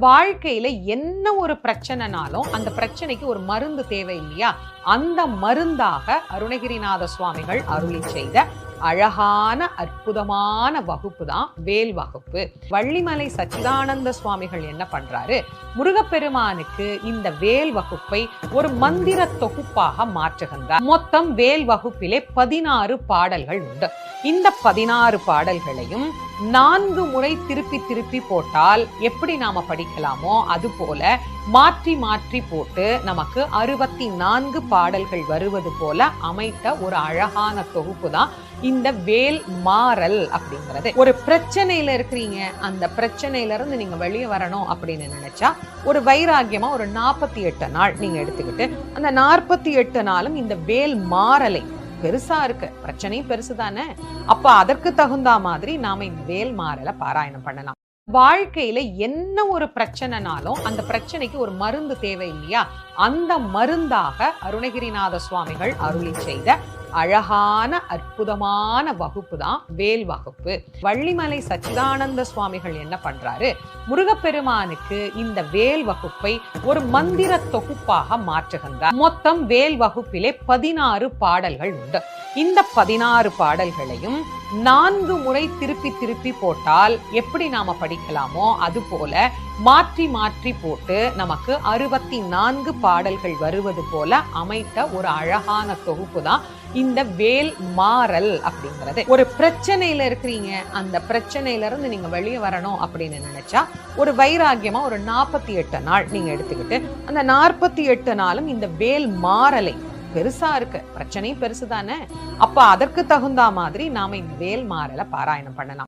வாழ்க்கையில என்ன ஒரு பிரச்சனைனாலும் அந்த பிரச்சனைக்கு ஒரு மருந்து தேவை இல்லையா? அந்த மருந்தாக அருணகிரிநாத சுவாமிகள் அருளி செய்த அழகான அற்புதமான வகுப்பு தான் வேல் வகுப்பு. வள்ளிமலை சச்சிதானந்த சுவாமிகள் என்ன பண்றாரு? முருகப்பெருமானுக்கு இந்த வேல் வகுப்பை ஒரு மந்திர தொகுப்பாக மாற்றுகின்றார். மொத்தம் வேல் வகுப்பிலே 16 பாடல்கள் உண்டு. இந்த 16 பாடல்களையும் 4 முறை திருப்பி திருப்பி போட்டால் எப்படி நாம படிக்கலாமோ அது போல மாற்றி மாற்றி போட்டு நமக்கு 64 பாடல்கள் வருவது போல அமைத்த ஒரு அழகான தொகுப்பு தான் இந்த வேல் மாறல் அப்படிங்கிறது. ஒரு பிரச்சனையில இருக்கிறீங்க, அந்த பிரச்சனையில இருந்து நீங்க வெளியே வரணும் அப்படின்னு நினைச்சா ஒரு வைராகியமா ஒரு 48 நாள் நீங்க எடுத்துக்கிட்டு அந்த 48 நாளும் இந்த வேல் மாறலை, பெருசா இருக்கு பிரச்சனை பெருசு தானே, அப்ப அதற்கு தகுந்த மாதிரி நாம இந்த வேல் மாறலை பாராயணம் பண்ணலாம். வாழ்க்கையில என்ன ஒரு பிரச்சனைனாலும் அந்த பிரச்சனைக்கு ஒரு மருந்து தேவை இல்லையா? அந்த மருந்தாக அருணகிரிநாத சுவாமிகள் அருளி செய்த அழகான அற்புதமான வகுப்பு தான் வேல் வகுப்பு. வள்ளிமலை சச்சிதானந்த சுவாமிகள் என்ன பண்றாரு? முருகப்பெருமானுக்கு இந்த வேல் வகுப்பை ஒரு மந்திர தொகுப்பாக மாற்றுகின்றார். மொத்தம் வேல் வகுப்பிலே 16 பாடல்கள் உண்டு. இந்த 16 பாடல்களையும் 4 முறை திருப்பி திருப்பி போட்டால் எப்படி நாம படிக்கலாமோ அது போல மாற்றி மாற்றி போட்டு நமக்கு 64 பாடல்கள் வருவது போல அமைத்த ஒரு அழகான தொகுப்பு தான் இந்த வேல் மாறல் அப்படிங்கிறது. ஒரு பிரச்சனையில இருக்கிறீங்க, அந்த பிரச்சனையில இருந்து நீங்க வெளியே வரணும் அப்படின்னு நினைச்சா ஒரு வைராகியமா ஒரு 48 நாள் நீங்க எடுத்துக்கிட்டு அந்த 48 நாளும் இந்த வேல் மாறலை, பெருசா இருக்கு பிரச்சனை பெருசு தானே, அப்ப அதற்கு தகுந்த மாதிரி நாம இந்த வேல் மாறலை பாராயணம் பண்ணலாம்.